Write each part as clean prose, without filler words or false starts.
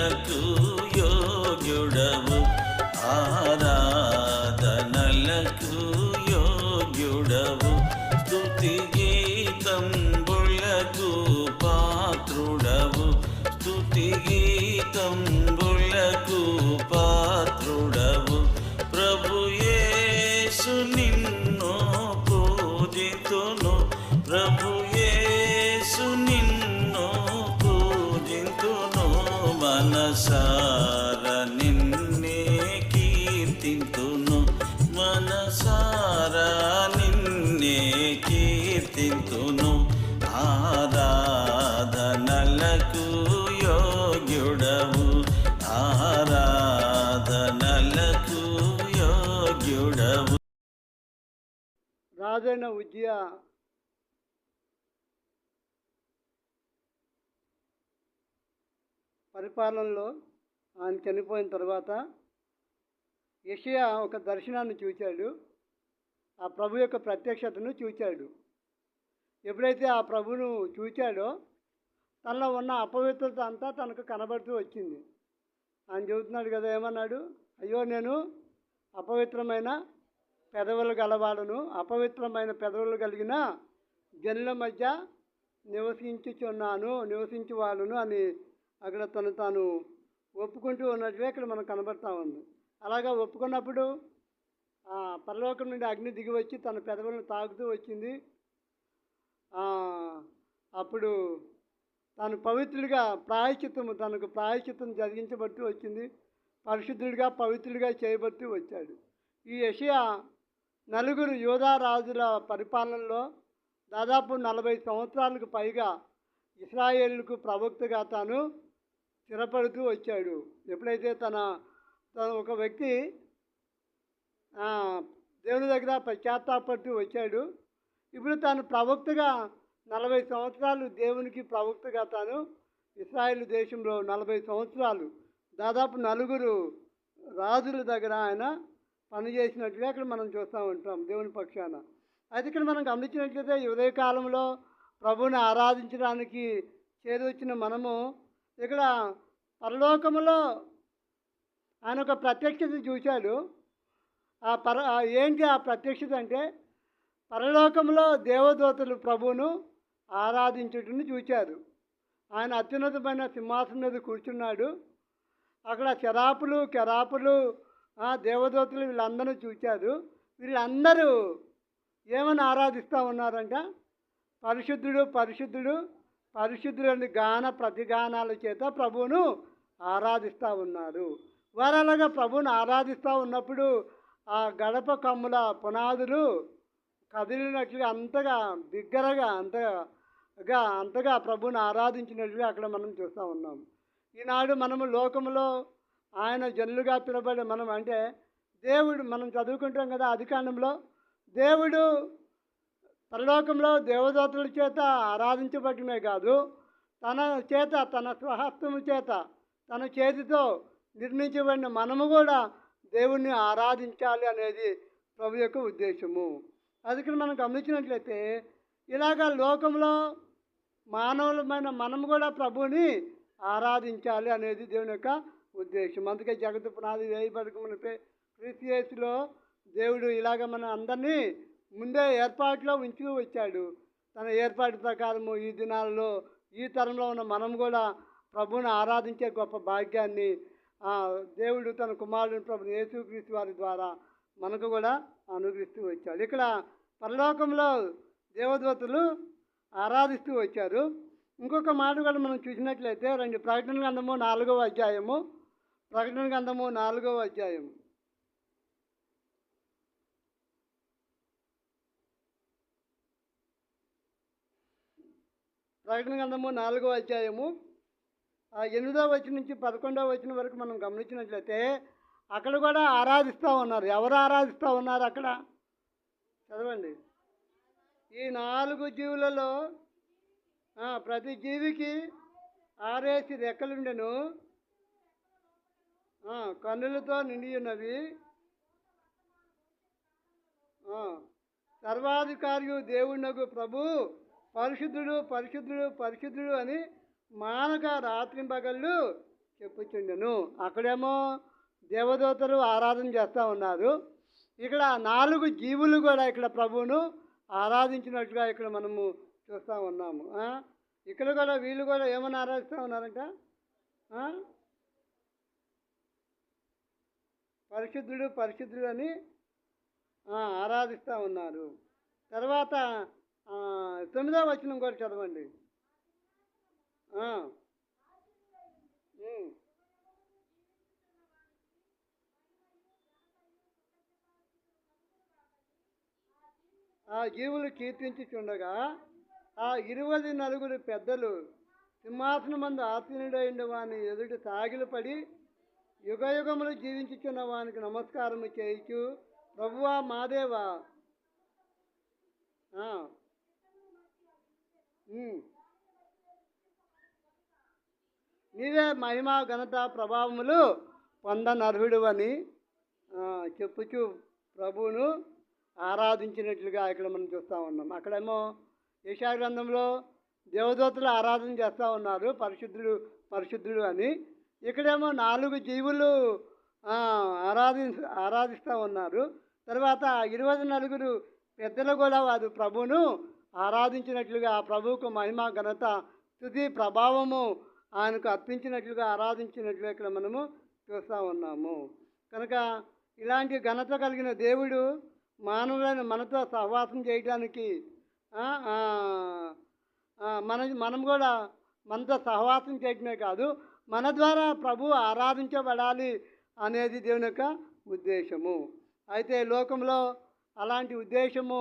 ఆరాధనలకు యోగ్యుడవు, ఆరాధనలకు యోగ్యుడవు, స్తుతి గీతంబులకు పాత్రుడవు, స్తుతి గీతంబులకు పాత్రుడవు. ప్రభు యేసు నిన్ను పూజితును, ప్రభు యేసు నిన్ను పూజితును, మనసార నిన్నే కీర్తింతును, మనసార నిన్నే కీర్తింతును. ఆరాధనలకు యోగ్యుడవు, ఆరాధనలకు యోగ్యుడవు. రాజైన ఉజ్జియా పరిపాలనలో ఆయన చనిపోయిన తర్వాత యెషయా ఒక దర్శనాన్ని చూశాడు. ఆ ప్రభు యొక్క ప్రత్యక్షతను చూశాడు. ఎప్పుడైతే ఆ ప్రభువును చూశాడో తనలో ఉన్న అపవిత్రత అంతా తనకు కనబడుతూ వచ్చింది. ఆయన చెబుతున్నాడు కదా, ఏమన్నాడు? అయ్యో, నేను అపవిత్రమైన పెదవులు గలవాడును, అపవిత్రమైన పెదవులు కలిగిన జనుల మధ్య నివసించువాడును అని అక్కడ తాను ఒప్పుకుంటూ ఉన్నట్టుగా ఇక్కడ మనకు కనబడతా ఉంది. అలాగా ఒప్పుకున్నప్పుడు పరలోకం నుండి అగ్ని దిగి వచ్చి తన పెదవులను తాకుతూ వచ్చింది. అప్పుడు తాను పవిత్రుడిగా తనకు ప్రాయశ్చిత్తం జరిగించబడుతూ వచ్చింది. పరిశుద్ధుడిగా పవిత్రుడిగా చేయబడుతూ వచ్చాడు. ఈ యెషయా 4 యూదా రాజుల పరిపాలనలో దాదాపు 40 సంవత్సరాలకు పైగా ఇశ్రాయేలుకు ప్రవక్తగా తాను స్థిరపడుతూ వచ్చాడు. ఎప్పుడైతే తన ఒక వ్యక్తి దేవుని దగ్గర పశ్చాత్తాపడుతూ వచ్చాడు, ఇప్పుడు తాను ప్రవక్తగా 40 సంవత్సరాలు దేవునికి ప్రవక్తగా తాను ఇశ్రాయేలు దేశంలో 40 సంవత్సరాలు దాదాపు 4 రాజుల దగ్గర ఆయన పనిచేసినట్టుగా ఇక్కడ మనం చూస్తూ ఉంటాం దేవుని పక్షాన. అయితే ఇక్కడ మనం గమనించినట్లయితే ఉదయకాలంలో ప్రభువుని ఆరాధించడానికి చేరువచ్చిన మనము ఇక్కడ పరలోకములో ఆయన ఒక ప్రత్యక్షత చూశాడు. ఏంటి ఆ ప్రత్యక్షత అంటే, పరలోకంలో దేవదూతలు ప్రభువును ఆరాధించుటను చూశారు. ఆయన అత్యున్నతమైన సింహాసనం మీద కూర్చున్నాడు. అక్కడ కెరాపులు దేవదూతలు వీళ్ళందరూ చూశారు. వీళ్ళందరూ ఏమని ఆరాధిస్తూ ఉన్నారంట? పరిశుద్ధుడు పరిశుద్ధుడు పరిశుద్ధుడు అని ప్రతిగానాల చేత ప్రభువును ఆరాధిస్తూ ఉన్నారు. వారు అలాగా ప్రభువును ఆరాధిస్తూ ఉన్నప్పుడు ఆ గడప కమ్ముల పునాదులు కదిలినట్లుగా అంతగా బిగ్గరగా అంతగా ప్రభువును ఆరాధించినట్లుగా అక్కడ మనం చూస్తూ ఉన్నాం. ఈనాడు మనము లోకంలో ఆయన జనులుగా పిలబడే మనం అంటే దేవుడు, మనం చదువుకుంటాం కదా ఆదికాండంలో, దేవుడు పరలోకంలో దేవదూతల చేత ఆరాధించబడమే కాదు, తన స్వహస్తము చేత తన చేతితో నిర్మించబడిన మనము కూడా దేవుణ్ణి ఆరాధించాలి అనేది ప్రభు యొక్క ఉద్దేశము. అది ఇక్కడ మనం గమనించినట్లయితే ఇలాగా లోకంలో మానవులమైన మనము కూడా ప్రభువుని ఆరాధించాలి అనేది దేవుని యొక్క ఉద్దేశం. అందుకే జగత్తు పునాది వేయబడకమునిపై క్రీస్తు యేసులో దేవుడు ఇలాగ మన అందరినీ ముందే ఏర్పాటులో ఉంచుతూ వచ్చాడు. తన ఏర్పాటు ప్రకారము ఈ దినాలలో ఈ తరంలో ఉన్న మనం కూడా ప్రభువుని ఆరాధించే గొప్ప భాగ్యాన్ని దేవుడు తన కుమారుడు ప్రభు యేసుక్రీస్తు వారి ద్వారా మనకు కూడా అనుగ్రహిస్తూ వచ్చాడు. ఇక్కడ పరలోకంలో దేవదూతలు ఆరాధిస్తూ వచ్చారు. ఇంకొక మాట కూడా మనం చూసినట్లయితే ప్రకటన గ్రంథము 4వ అధ్యాయము, ప్రకటన గ్రంథము 4వ అధ్యాయం. ప్రకటన గ్రంథము 4వ అధ్యాయము 8వ వచనం నుంచి 11వ వచనం వరకు మనం గమనించినట్లయితే అక్కడ కూడా ఆరాధిస్తూ ఉన్నారు. ఎవరు ఆరాధిస్తూ ఉన్నారు అక్కడ? చదవండి. ఈ 4 జీవులలో ప్రతి జీవికి 6 రెక్కలుండెను, కన్నులతో నిండి ఉన్నవి. సర్వాధికారియు దేవునకు ప్రభు పరిశుద్ధుడు పరిశుద్ధుడు పరిశుద్ధుడు అని మానక రాత్రింపగళ్ళు చెప్పుచుండెను. అక్కడేమో దేవదూతలు ఆరాధన చేస్తూ ఉన్నారు. ఇక్కడ 4 జీవులు కూడా ఇక్కడ ప్రభువును ఆరాధించినట్టుగా ఇక్కడ మనము చూస్తూ ఉన్నాము. ఇక్కడ కూడా వీళ్ళు కూడా ఏమని ఆరాధిస్తూ ఉన్నారంట? ఆ? పరిశుద్ధుడు పరిశుద్ధుడు అని ఆరాధిస్తూ ఉన్నారు. తర్వాత 9వ వచనం కూడా చదవండి. ఉమ్. ఆ జీవులు కీర్తించుచుండగా ఆ 24 పెద్దలు సింహాసనమందు ఆసీనుడైన వాని ఎదుట సాగిలపడి యుగయుగములు జీవించుచున్న వానికి నమస్కారము చేయుచు, ప్రభువా మా దేవా, నీవే మహిమ ఘనత ప్రభావములు పొందనర్హుడు అని చెప్పుచు ప్రభువును ఆరాధించినట్లుగా ఇక్కడ మనం చూస్తూ ఉన్నాం. అక్కడేమో యెషయా గ్రంథంలో దేవదూతలు ఆరాధన చేస్తూ ఉన్నారు, పరిశుద్ధుడు పరిశుద్ధుడు అని. ఇక్కడేమో 4 జీవులు ఆరాధిస్తూ ఉన్నారు. తర్వాత 24 పెద్దలు కూడా వారు ప్రభువును ఆరాధించినట్లుగా, ఆ ప్రభువుకు మహిమ ఘనత స్తుతి ప్రభావము ఆయనకు అర్పించినట్లుగా ఆరాధించినట్లుగా ఇక్కడ మనము చూస్తూ ఉన్నాము. కనుక ఇలాంటి ఘనత కలిగిన దేవుడు మానవులైన మనతో సహవాసం చేయడానికి మనం కూడా మనతో సహవాసం చేయడమే కాదు, మన ద్వారా ప్రభు ఆరాధించబడాలి అనేది దేవుని యొక్క ఉద్దేశము. అయితే లోకంలో అలాంటి ఉద్దేశము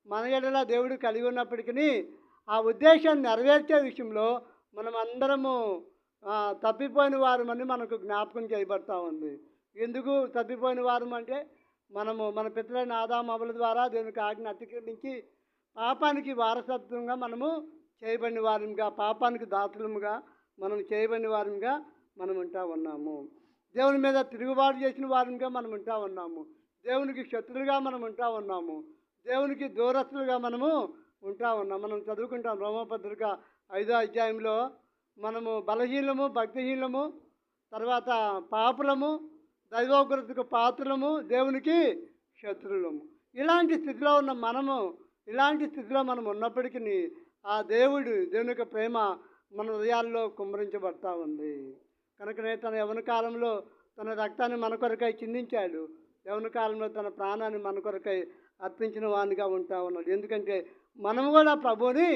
మన ఎడల దేవుడు కలిగి ఉన్నప్పటికీ ఆ ఉద్దేశాన్ని నెరవేర్చే విషయంలో మనం అందరము తప్పిపోయిన వారమని మనకు జ్ఞాపకం చేయబడతా ఉంది. ఎందుకు తప్పిపోయిన వారం అంటే, మనము మన పితరులైన ఆదాము అవ్వల ద్వారా దేవునికి ఆజ్ఞ అతిక్రమించి పాపానికి వారసత్వంగా మనము చేయబడిన వారంగా, పాపానికి దాసులముగా మనం చేయబడిన వారంగా మనం ఉంటా ఉన్నాము. దేవుని మీద తిరుగుబాటు చేసిన వారంగా మనం ఉంటా ఉన్నాము. దేవునికి శత్రులుగా మనం ఉంటా ఉన్నాము. దేవునికి దూరస్తులుగా మనము ఉంటా ఉన్నాం. మనం చదువుకుంటాం రోమపత్రిక 5వ అధ్యాయంలో మనము బలహీనము, భక్తిహీనము, తర్వాత పాపులము, దైవోగ్రతకు పాత్రలము, దేవునికి శత్రులము. ఇలాంటి స్థితిలో ఉన్న మనము, ఇలాంటి స్థితిలో మనం ఉన్నప్పటికీ ఆ దేవుని యొక్క ప్రేమ మన హృదయాల్లో కుమ్మరించబడతా ఉంది. కనుకనే తన యవ్వన కాలంలో తన రక్తాన్ని మన కొరకై చిందించాడు. యవ్వన కాలంలో తన ప్రాణాన్ని మన కొరకై అర్పించిన వానిగా ఉంటా ఉన్నాడు. ఎందుకంటే మనము కూడా ప్రభువుని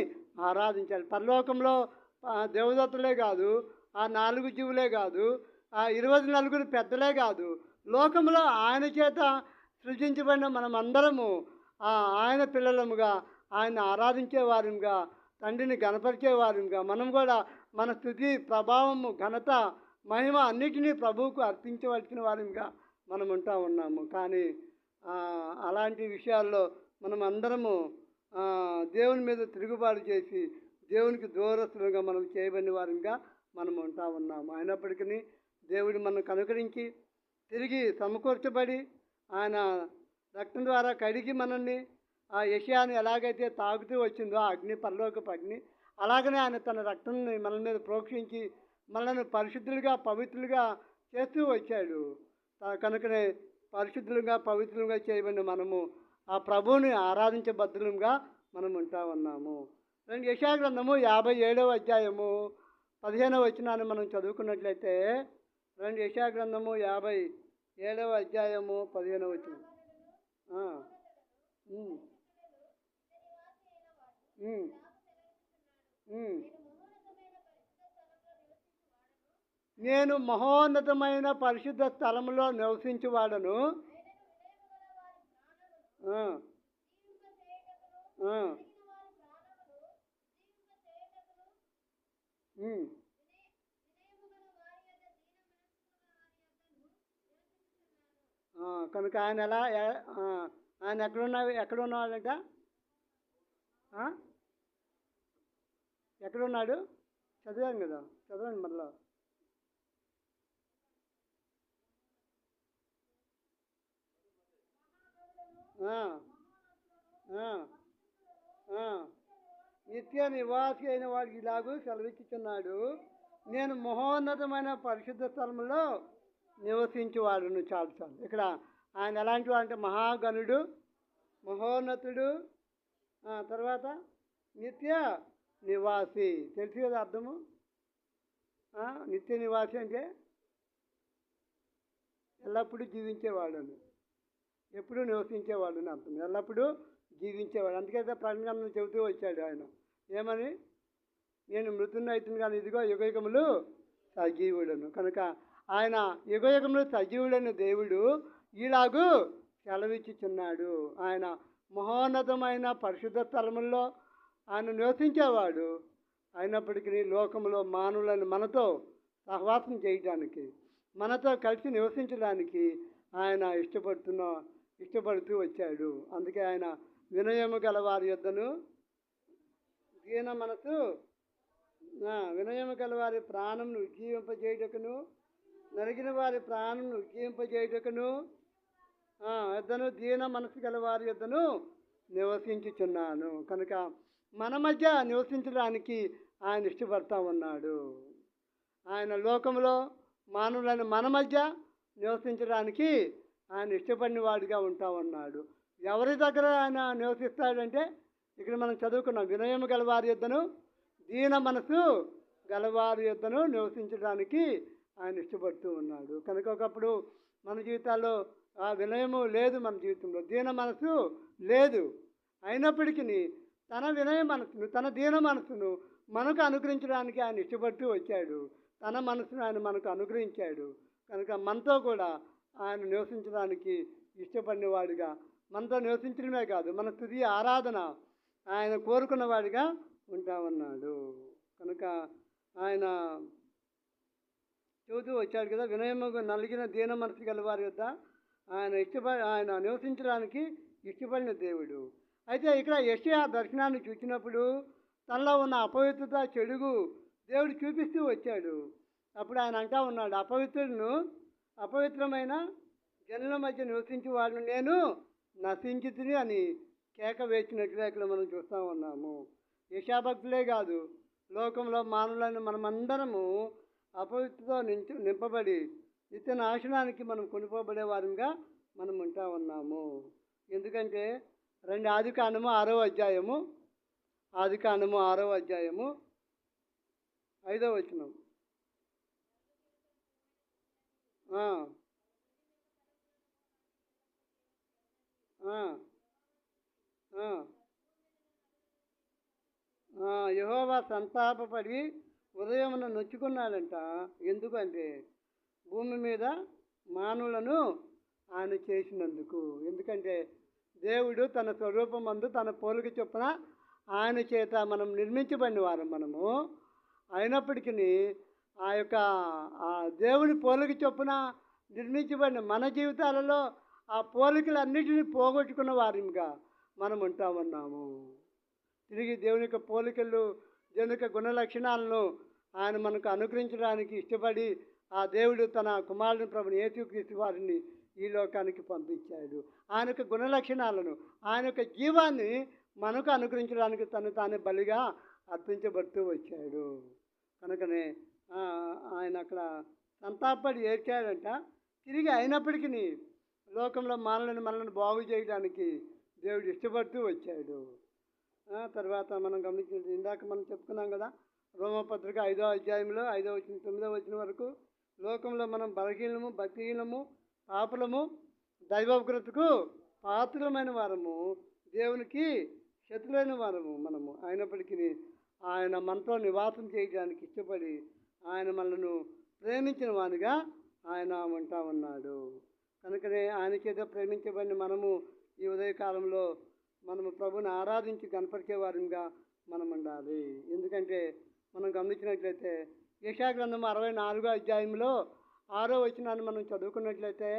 ఆరాధించాలి. పరలోకంలో దేవదత్తులే కాదు, ఆ 4 జీవులే కాదు, ఆ 24 పెద్దలే కాదు, లోకంలో ఆయన చేత సృజించబడిన మనమందరము ఆయన పిల్లలముగా, ఆయన ఆరాధించే వారిగా, తండ్రిని గణపరిచే వారిగా మనం కూడా మన స్తుతి ప్రభావము ఘనత మహిమ అన్నిటినీ ప్రభువుకు అర్పించవలసిన వారిగా మనం ఉంటా ఉన్నాము. కానీ అలాంటి విషయాల్లో మనం అందరము దేవుని మీద తిరుగుబాటు చేసి దేవునికి దూరస్తులుగా మనం చేయబడిన వారిగా మనం ఉంటా ఉన్నాము. అయినప్పటికీ దేవుడు మనం కనుకరించి తిరిగి సమకూర్చబడి ఆయన రక్తం ద్వారా కడిగి మనల్ని ఆ యెషయాను ఎలాగైతే తాగుతూ వచ్చిందో ఆ అగ్ని, పరలోకపు అగ్ని, అలాగనే ఆయన తన రక్తాన్ని మన మీద ప్రోక్షించి మనల్ని పరిశుద్ధులుగా పవిత్రులుగా చేస్తూ వచ్చాడు. కనుకనే పరిశుద్ధులుగా పవిత్రులుగా చేయబడిన మనము ఆ ప్రభువుని ఆరాధించబద్ధులుగా మనం ఉంటా ఉన్నాము. యెషయా గ్రంథము 57వ అధ్యాయము 15వ వచనాన్ని మనం చదువుకున్నట్లయితే, యెషయా గ్రంథము 57వ అధ్యాయము 15వ వచనం. నేను మహోన్నతమైన పరిశుద్ధ స్థలములో నివసించువాడను, కనుక ఆయన ఆయన ఎక్కడున్నాడంట? ఎక్కడున్నాడు? చదివాను కదా, చదవండి మళ్ళా. నిత్య నివాసి అయిన వాడికి ఇలాగూ సెలవిచ్చుచున్నాడు, నేను మహోన్నతమైన పరిశుద్ధ స్థలంలో నివసించేవాడును. చాలు చాలు. ఇక్కడ ఆయన ఎలాంటి వాడు అంటే మహాగణుడు, మహోన్నతుడు, తర్వాత నిత్య నివాసి. తెలుసు కదా అర్థము? నిత్య నివాసి అంటే ఎల్లప్పుడూ జీవించేవాడు అని, ఎప్పుడూ నివసించేవాడు అని అర్థం. ఎల్లప్పుడూ జీవించేవాడు. అందుకైతే ప్రకటన చెబుతూ వచ్చాడు ఆయన. ఏమని? నేను మృతున్నైతును కానీ ఇదిగో యుగయుగములు సజీవుడను. కనుక ఆయన యుగయుగములు సజీవుడైన దేవుడు ఈలాగు సెలవిచ్చుచున్నాడు. ఆయన మహోన్నతమైన పరిశుద్ధ స్థలముల్లో ఆయన నివసించేవాడు. అయినప్పటికీ లోకంలో మానవులను మనతో సహవాసం చేయడానికి, మనతో కలిసి నివసించడానికి ఆయన ఇష్టపడుతూ వచ్చాడు. అందుకే ఆయన వినయము గల వారి యొద్దను దీన మనసు, వినయము గల వారి ప్రాణంను ఉజ్జీవింపజేయుటకును, నరిగిన వారి ప్రాణంను ఉజ్జీవింపజేయుటకును యొద్దను దీన మనసు గల వారి యొద్దను నివసించుచున్నాను. కనుక మన మధ్య నివసించడానికి ఆయన ఇష్టపడతా ఉన్నాడు. ఆయన లోకంలో మానవులైన మన మధ్య నివసించడానికి ఆయన ఇష్టపడిన వాడిగా ఉంటా ఉన్నాడు. ఎవరి దగ్గర ఆయన నివసిస్తాడంటే ఇక్కడ మనం చదువుకున్నాం, వినయము గలవారి యొద్దను దీన మనసు గలవారి యొద్దను నివసించడానికి ఆయన ఇష్టపడుతూ ఉన్నాడు. కనుక ఒకప్పుడు మన జీవితాల్లో ఆ వినయము లేదు, మన జీవితంలో దీన మనసు లేదు. అయినప్పటికీ తన వినయ మనసును, తన దీన మనసును మనకు అనుగ్రహించడానికి ఆయన ఇష్టపడుతూ వచ్చాడు. తన మనసును ఆయన మనకు అనుగ్రహించాడు. కనుక మనతో కూడా ఆయన నివసించడానికి ఇష్టపడిన వాడిగా, మనతో నివసించడమే కాదు, మన తుది ఆరాధన ఆయన కోరుకున్నవాడిగా ఉంటా ఉన్నాడు. కనుక ఆయన చెబుతూ వచ్చాడు కదా, వినయము నలిగిన దీన మనసు గల వారి వద్ద ఆయన నివసించడానికి ఇష్టపడిన దేవుడు. అయితే ఇక్కడ యెషయా దర్శనాన్ని చూసినప్పుడు తనలో ఉన్న అపవిత్రత, చెడుగు దేవుడు చూపిస్తూ వచ్చాడు. అప్పుడు ఆయన అంటా ఉన్నాడు, అపవిత్రమైన జనుల మధ్య నివసించే వాళ్ళను నేను నశించుతుని అని కేక వేసినట్లుగా ఇక్కడ మనం చూస్తూ ఉన్నాము. యెషయా భక్తులే కాదు, లోకంలో మానవులను మనమందరము అపవిత్రతో నింపబడి నిత్య నాశనానికి మనం కొనిపోబడే వారిగా మనం ఉంటా ఉన్నాము. ఎందుకంటే ఆదికాండము 6వ అధ్యాయము 5వ వచనం. యెహోవా సంతాపపడి ఉదయమున నొచ్చుకున్నాడంట. ఎందుకంటే భూమి మీద మానవులను ఆయన చేసినందుకు. ఎందుకంటే దేవుడు తన స్వరూపమందు తన పోలిక చొప్పున ఆయన చేత మనం నిర్మించబడిన వారం మనము. అయినప్పటికీ ఆ దేవుని పోలిక చొప్పున నిర్మించబడిన మన జీవితాలలో ఆ పోలికలన్నిటినీ పోగొట్టుకున్న వారిగా మనం ఉంటా ఉన్నాము. తిరిగి దేవుని యొక్క పోలికలు, దేవుని యొక్క గుణ లక్షణాలను ఆయన మనకు అనుగ్రహించడానికి ఇష్టపడి ఆ దేవుడు తన కుమారుని ప్రభుని యేసుక్రీస్తు వారిని ఈ లోకానికి పంపించాడు. ఆయన యొక్క గుణ లక్షణాలను, ఆయన యొక్క జీవాన్ని మనకు అనుగ్రహించడానికి తను తానే బలిగా అర్పించబడుతూ వచ్చాడు. కనుకనే ఆయన అక్కడ సంతాపడి ఏడ్చాడంట. తిరిగి అయినప్పటికీ లోకంలో మనల్ని బాగు చేయడానికి దేవుడు ఇష్టపడుతూ వచ్చాడు. తర్వాత మనం గమనించింది, ఇందాక మనం చెప్పుకున్నాం కదా, రోమపత్రిక 5వ అధ్యాయంలో 5వ వచనం 9వ వచనం వరకు లోకంలో మనం బలహీనము, భక్తిహీనము, పాపులము, దైవోగ్రతకు పాత్రమైన వారము, దేవునికి శత్రులైన వారము మనము. అయినప్పటికీ ఆయన మనతో నివాసం చేయడానికి ఇష్టపడి ఆయన మనను ప్రేమించిన వానిగా ఆయన ఉంటా ఉన్నాడు. కనుకనే ఆయనకేదో ప్రేమించబడిన మనము ఈ ఉదయకాలంలో మనము ప్రభుని ఆరాధించి కనపరిచే వారిగా మనం ఉండాలి. ఎందుకంటే మనం గమనించినట్లయితే యెషయా గ్రంథం 64వ అధ్యాయంలో 6వ వచనాన్ని మనం చదువుకున్నట్లయితే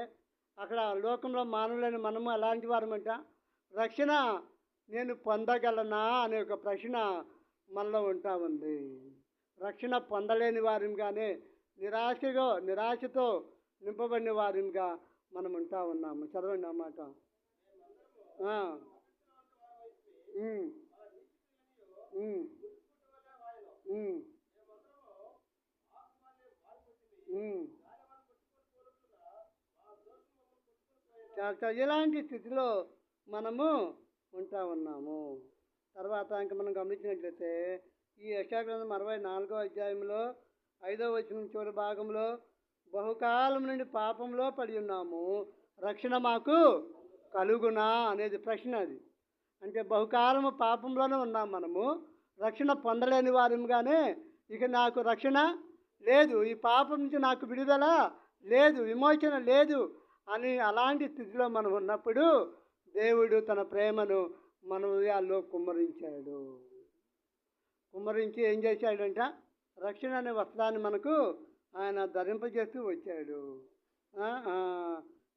అక్కడ లోకంలో మానవులైన మనము అలాంటి వారమంట. రక్షణ నేను పొందగలనా అనే ఒక ప్రశ్న మనలో ఉంటా ఉంది. రక్షణ పొందలేని వారిగానే నిరాశతో నింపబడిన వారిగా మనం ఉంటా ఉన్నాము. చదవండి అన్నమాట. ఇలాంటి స్థితిలో మనము ఉంటా ఉన్నాము. తర్వాత ఇంక మనం గమనించినట్లయితే ఈ యెషయా గ్రంథం 64వ అధ్యాయంలో 5వ వచనం చివరి భాగంలో బహుకాలం నుండి పాపంలో పడి ఉన్నాము, రక్షణ మాకు కలుగునా అనేది ప్రశ్న. అది అంటే బహుకాలము పాపంలోనే ఉన్నాం మనము, రక్షణ పొందలేని వారిగానే ఇక నాకు రక్షణ లేదు, ఈ పాపం నుంచి నాకు విడుదల లేదు, విమోచన లేదు అని అలాంటి స్థితిలో మనం ఉన్నప్పుడు దేవుడు తన ప్రేమను మన హృదయాల్లో కుమ్మరించి ఏం చేశాడంట, రక్షణ అనే వస్త్రాన్ని మనకు ఆయన ధరింపజేస్తూ వచ్చాడు.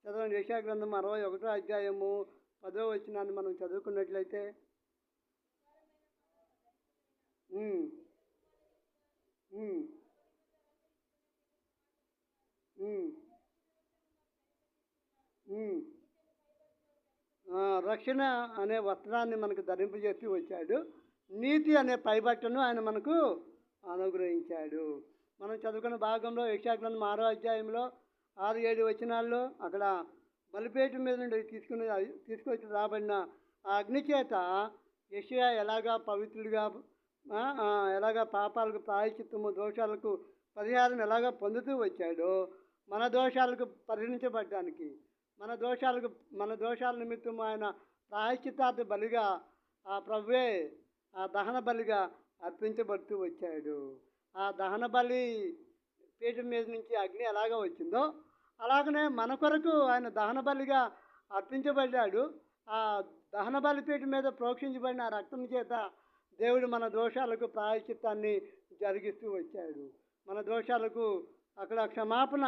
చదవండి, యెషయా గ్రంథం 61వ అధ్యాయము 10వ వచనాన్ని మనం చదువుకున్నట్లయితే, ఉమ్, ఉమ్, ఉమ్, ఉమ్. రక్షణ అనే వస్త్రాన్ని మనకు ధరింపజేసి వచ్చాడు, నీతి అనే పైబట్టను ఆయన మనకు అనుగ్రహించాడు. మనం చదువుకున్న భాగంలో యెషయా గ్రంథం 6వ అధ్యాయంలో 6-7 వచనాల్లో అక్కడ బలిపీఠం మీద నుండి తీసుకొచ్చి రాబడిన ఆ అగ్ని చేత యెషయా ఎలాగా పవిత్రుడిగా, ఎలాగా పాపాలకు ప్రాయశ్చిత్తము, దోషాలకు పరిహారం ఎలాగా పొందుతూ వచ్చాడో, మన దోషాలకు పరిగణించబడడానికి, మన దోషాల నిమిత్తం ఆయన ప్రాయశ్చిత్తార్థ బలిగా ఆ ప్రభువే ఆ దహన బలిగా అర్పించబడుతూ వచ్చాడు. ఆ దహన బలి పీఠం మీద నుంచి అగ్ని ఎలాగ వచ్చిందో అలాగనే మన కొరకు ఆయన దహన బలిగా అర్పించబడ్డాడు. ఆ దహన బలిపీఠం మీద ప్రోక్షించబడిన ఆ రక్తం చేత దేవుడు మన దోషాలకు ప్రాయశ్చిత్తాన్ని జరిగిస్తూ వచ్చాడు. మన దోషాలకు అక్కడ క్షమాపణ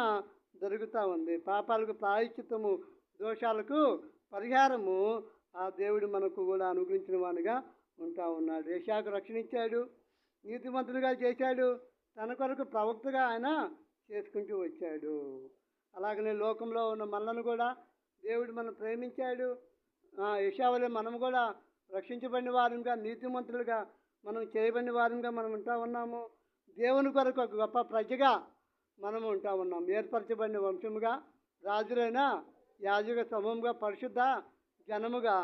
జరుగుతూ ఉంది, పాపాలకు ప్రాయశ్చిత్తము, దోషాలకు పరిహారము ఆ దేవుడు మనకు కూడా అనుగ్రహించిన వానిగా ఉంటా ఉన్నాడు. యెషయాకు రక్షణ ఇచ్చాడు, నీతిమంతులుగా చేశాడు, తన కొరకు ప్రవక్తగా ఆయన చేసుకుంటూ వచ్చాడు. అలాగనే లోకంలో ఉన్న మనలను కూడా దేవుడు మనం ప్రేమించాడు. యెషయా మనం కూడా రక్షించబడిన వారంగా, నీతిమంతులుగా మనం చేయబడిన వారంగా మనం ఉంటా ఉన్నాము. దేవుని కొరకు ఒక గొప్ప ప్రజగా మనము ఉంటా ఉన్నాం, ఏర్పరచబడిన వంశముగా, రాజులైన యాజక సమూహంగా, పరిశుద్ధ జనముగా,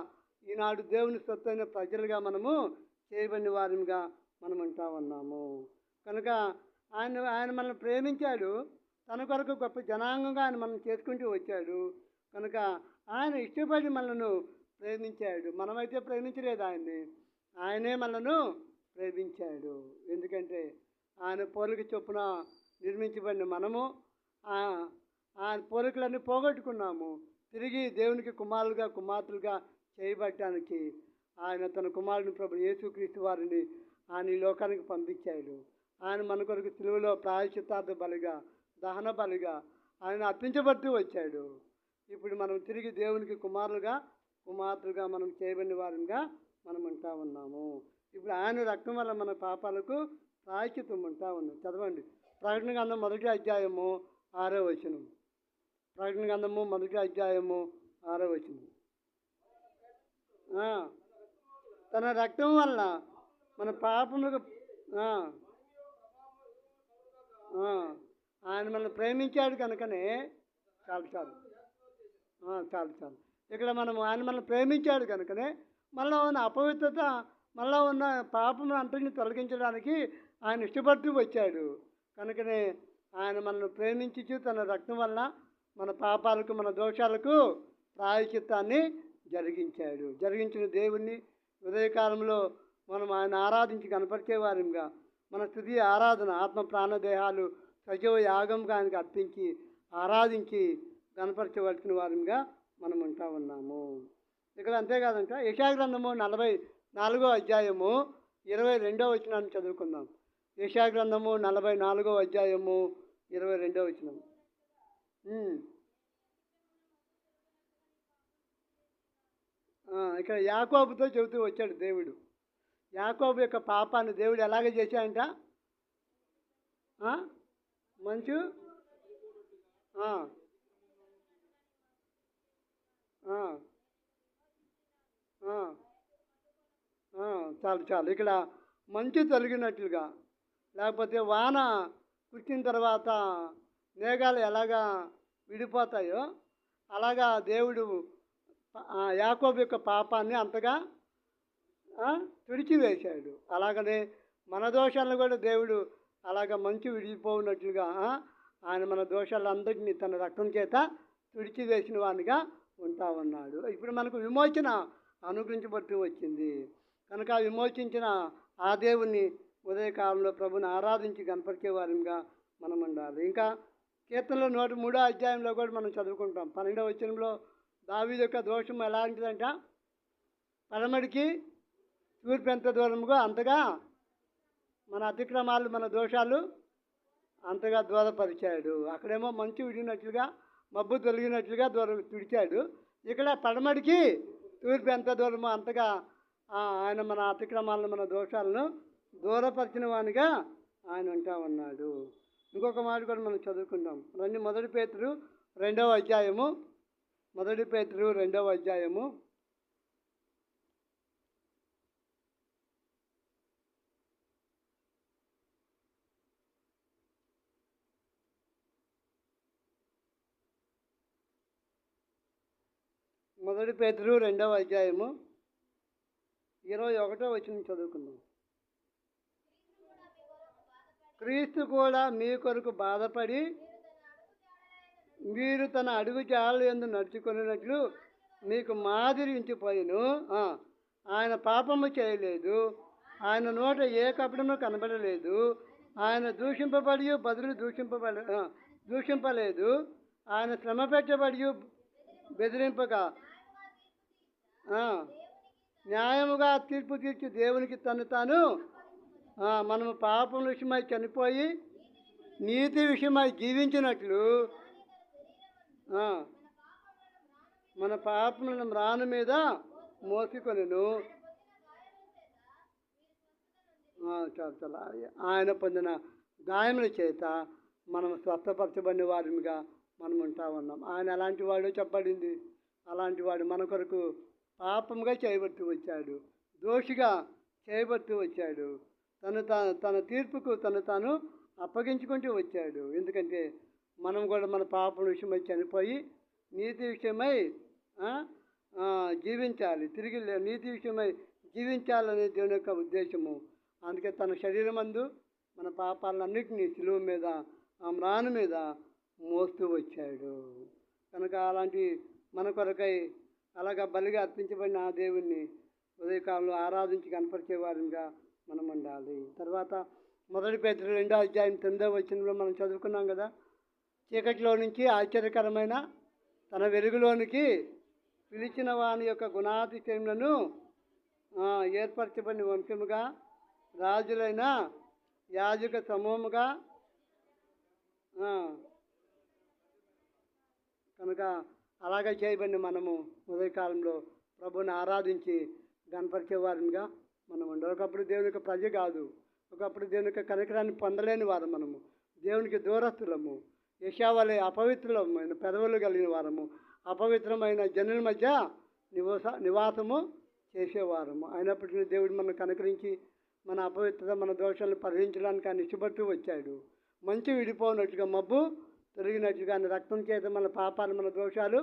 ఈనాడు దేవుని సొత్తైన ప్రజలుగా మనము చేయబడిన వారిగా మనం ఉంటా ఉన్నాము. కనుక ఆయన మనల్ని ప్రేమించాడు, తన కొరకు గొప్ప జనాంగంగా ఆయన మనం చేసుకుంటూ వచ్చాడు. కనుక ఆయన ఇష్టపడి మనను ప్రేమించాడు. మనమైతే ప్రేమించలేదు ఆయన్ని, ఆయనే మనను ప్రేమించాడు. ఎందుకంటే ఆయన పోలిక చొప్పున నిర్మించబడిన మనము ఆయన పోలికలన్నీ పోగొట్టుకున్నాము. తిరిగి దేవునికి కుమారులుగా, కుమార్తెలుగా చేయబడటానికి ఆయన తన కుమారుని ప్రభు యేసుక్రీస్తు వారిని ఆయన ఈ లోకానికి పంపించాడు. ఆయన మన కొరకు సిలువలో ప్రాయశ్చిత్తార్థ బలిగా, దహన బలిగా ఆయన అర్పించబడుతూ వచ్చాడు. ఇప్పుడు మనం తిరిగి దేవునికి కుమారులుగా, కుమార్తెలుగా మనం చేయబడిన వారిగా మనం ఉంటా ఉన్నాము. ఇప్పుడు ఆయన రక్తం వల్ల మన పాపాలకు ప్రాయశ్చిత్తం ఉంటా ఉన్నాం. చదవండి, ప్రకటన గ్రంథం 1వ అధ్యాయము 6వ వచనం. ప్రకటన గ్రంథము 1వ అధ్యాయము 6వ వచనం. తన రక్తం వల్ల మన పాపములకు ఆయన మనల్ని ప్రేమించాడు కనుకనే చాలు. ఇక్కడ ఆయన మనల్ని ప్రేమించాడు కనుకనే మళ్ళీ ఉన్న అపవిత్రత, మళ్ళీ ఉన్న పాపం అంతటిని తొలగించడానికి ఆయన ఇష్టపడుతూ వచ్చాడు. కనుకనే ఆయన మనల్ని ప్రేమించి తన రక్తం వల్ల మన పాపాలకు, మన దోషాలకు ప్రాయశ్చిత్తాన్ని జరిగించిన దేవుణ్ణి ఉదయకాలంలో మనం ఆయన ఆరాధించి కనపరిచేవారిగా, మన స్తుతి ఆరాధన ఆత్మ ప్రాణదేహాలు సజీవ యాగంగా ఆయనకు అర్పించి ఆరాధించి కనపరచవలసిన వారిగా మనం ఉంటా ఉన్నాము. ఇక్కడ అంతేకాదంట, యెషయా గ్రంథము 44వ అధ్యాయము 22వ వచనాన్ని చదువుకుందాం. యెషయా గ్రంథము 44వ అధ్యాయము 22వ వచనం. ఇక్కడ యాకోబుతో చెబుతూ వచ్చాడు దేవుడు. యాకోబు యొక్క పాపాన్ని దేవుడు ఎలాగ చేశాడంట, మంచు చాలు. ఇక్కడ మంచు తొలగినట్లుగా, లేకపోతే వాన కుట్టిన తర్వాత మేఘాలు ఎలాగా విడిపోతాయో అలాగా దేవుడు యాకోబు యొక్క పాపాన్ని అంతగా తుడిచివేశాడు. అలాగనే మన దోషాలను కూడా దేవుడు అలాగ మంచు విడిపోయినట్లుగా ఆయన మన దోషాలందరినీ తన రక్తం చేత తుడిచివేసిన వానిగా ఉంటా ఉన్నాడు. ఇప్పుడు మనకు విమోచన అనుగ్రహించబడుతూ వచ్చింది కనుక విమోచించిన ఆ దేవుణ్ణి ఉదయకాలంలో ప్రభుని ఆరాధించి కనపరిచే వారిగా మనం ఉండాలి. ఇంకా కీర్తనలో 103వ అధ్యాయంలో కూడా మనం చదువుకుంటాం. 12వ వచనంలో దావీదు యొక్క దోషం ఎలాంటిదంట, పడమడికి తూర్పు ఎంత దూరముగా అంతగా మన అతిక్రమాలు మన దోషాలు అంతగా దూరపరిచాడు. అక్కడేమో మంచు విడినట్లుగా మబ్బు తొలగినట్లుగా తుడిచాడు. ఇక్కడ పడమడికి తూర్పు ఎంత దూరమో అంతగా ఆయన మన అతిక్రమాలను మన దోషాలను దూరపరిచిన వానిగా ఆయన ఉంటా ఉన్నాడు. ఇంకొక మాట కూడా మనం చదువుకుంటాం. మొదటి పేతురు 2వ అధ్యాయము. మొదటి పేతురు 2వ అధ్యాయము. మొదటి పేతురు 2వ అధ్యాయము 21వ వచనం చదువుకుందాం. క్రీస్తు కూడా మీ కొరకు బాధపడి మీరు తన అడుగు జాడల యందు నడుచుకున్నట్లు మీకు మాదిరి ఉంచిపోయిను. ఆయన పాపము చేయలేదు, ఆయన నోట ఏ కపటము కనబడలేదు, ఆయన దూషింపబడి బదులు దూషింపలేదు, ఆయన శ్రమ పెట్టబడి బెదిరింపగా న్యాయముగా తీర్పు తీర్చి దేవునికి తను తాను మనము పాపం విషయమై చనిపోయి నీతి విషయమై జీవించినట్లు మన పాపములను మ్రాను మీద మోసుకొనెను. చాలా ఆయన పొందిన గాయముల చేత మనం స్వస్థపరచబడిన వారిగా మనం ఉంటా ఉన్నాం. ఆయన అలాంటి వాడు చెప్పబడింది. అలాంటి వాడు మన కొరకు పాపంగా చేయబడుతూ వచ్చాడు, దోషిగా చేయబడుతూ వచ్చాడు, తన తీర్పుకు తను తాను అప్పగించుకుంటూ వచ్చాడు. ఎందుకంటే మనం కూడా మన పాపం విషయమై చనిపోయి నీతి విషయమై జీవించాలి, తిరిగి నీతి విషయమై జీవించాలనే దేవుని యొక్క ఉద్దేశము. అందుకే తన శరీరమందు మన పాపాలన్నింటినీ శిలువ మీద మ్రాను మీద మోస్తూ వచ్చాడు. కనుక అలాంటి మన కొరకై అలాగా బలిగా అర్పించబడిన ఆ దేవుణ్ణి ఉదయకాలంలో ఆరాధించి కనపరిచే వారిగా మనం ఉండాలి. తర్వాత మొదటి పేతురు 2వ అధ్యాయం 9వ వచనంలో మనం చదువుకున్నాం కదా, చీకటిలో నుంచి ఆశ్చర్యకరమైన తన వెలుగులోనికి పిలిచిన వాని యొక్క గుణాతిశయములను ఏర్పరచబడిన వంశముగా రాజులైన యాజక సమూహముగా కనుక అలాగే చేయబడిన మనము ఉదయకాలంలో ప్రభుని ఆరాధించి గణపరిచే వారిగా మనం ఉండాలి. ఒకప్పుడు దేవుని యొక్క ప్రజ కాదు, ఒకప్పుడు దేవుని యొక్క కనికరాన్ని పొందలేని వారు మనము, దేవునికి దూరస్తులము, యెషావలే అపవిత్రులమైన పెదవులు కలిగిన వారము, అపవిత్రమైన జనుల మధ్య నివాసము చేసేవారము. అయినప్పటికీ దేవుడు మనం కనుకరించి మన అపవిత్రత మన దోషాలను పరిహరించడానికి ఆయన ఇష్టపడుతూ వచ్చాడు. మంచు విడిపోనట్టుగా మబ్బు తొలగినట్టుగా ఆయన రక్తం చేత మన పాపాలు మన దోషాలు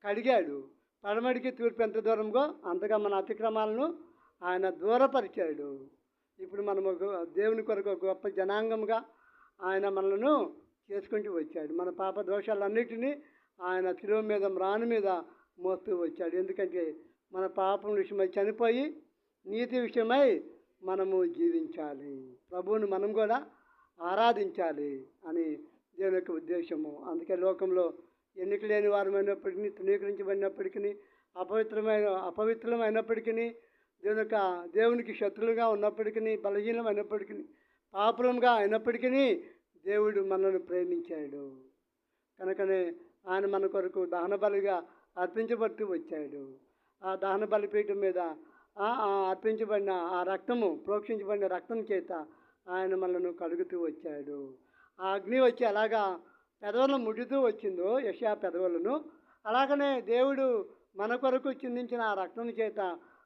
కడిగాడు. పడమడికి తూర్పు ఎంత దూరంగా అంతగా మన అతిక్రమాలను ఆయన దూరపరిచాడు. ఇప్పుడు మనము దేవుని కొరకు గొప్ప జనాంగంగా ఆయన మనలను చేసుకుంటూ వచ్చాడు. మన పాప దోషాలన్నిటినీ ఆయన శిలువ మీద మ్రాను మీద మోస్తూ వచ్చాడు. ఎందుకంటే మన పాపం విషయమై చనిపోయి నీతి విషయమై మనము జీవించాలి, ప్రభువుని మనం కూడా ఆరాధించాలి అని దేవుని యొక్క ఉద్దేశము. అందుకే లోకంలో ఎన్నిక లేని వారమైనప్పటికీ, తృణీకరించబడినప్పటికీ, అపవిత్రమైనప్పటికీ, దేవునికి శత్రులుగా ఉన్నప్పటికీ, బలహీనమైనప్పటికీ, పాపులంగా అయినప్పటికీ దేవుడు మనల్ని ప్రేమించాడు. కనుకనే ఆయన మన కొరకు దహన బలిగా అర్పించబడుతూ వచ్చాడు. ఆ దహన బలిపీఠం మీద అర్పించబడిన ఆ రక్తము, ప్రోక్షించబడిన రక్తం చేత ఆయన మనల్ని కడుగుతూ వచ్చాడు. ఆ అగ్ని వచ్చి అలాగా పెదవులను ముడుతూ వచ్చిందో యెషయా పెదవులను, అలాగనే దేవుడు మన కొరకు చిందించిన ఆ రక్తం చేత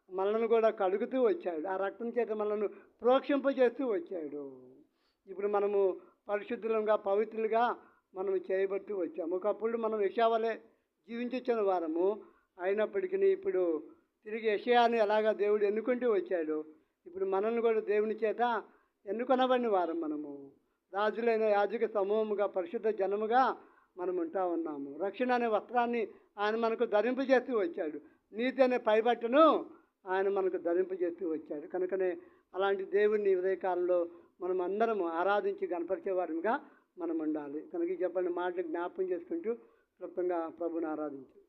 మనల్ని కూడా కడుగుతూ వచ్చాడు. ఆ రక్తం చేత మనల్ని ప్రోక్షింపజేస్తూ వచ్చాడు. ఇప్పుడు మనము పరిశుద్ధులంగా పవిత్రులుగా మనం చేయబడుతూ వచ్చాము. ఒకప్పుడు మనం యెషయా వలె జీవించొచ్చిన వారము. అయినప్పటికీ ఇప్పుడు తిరిగి యెషయాను ఎలాగా దేవుడు ఎన్నుకుంటూ వచ్చాడు, ఇప్పుడు మనల్ని కూడా దేవుని చేత ఎన్నుకొనబడిన వారం మనము. రాజులైన యాజక సమూహముగా, పరిశుద్ధ జనముగా మనం ఉంటా ఉన్నాము. రక్షణ అనే వస్త్రాన్ని ఆయన మనకు ధరింపజేస్తూ వచ్చాడు. నీతి అనే పైబట్టను ఆయన మనకు ధరింపజేస్తూ వచ్చాడు. కనుకనే అలాంటి దేవుడిని ఉదయకాలంలో మనం అందరము ఆరాధించి గణపరిచే వారిగా మనం ఉండాలి. కనుక చెప్పండి మాటలు జ్ఞాపకం చేసుకుంటూ క్లుప్తంగా ప్రభుని ఆరాధించు.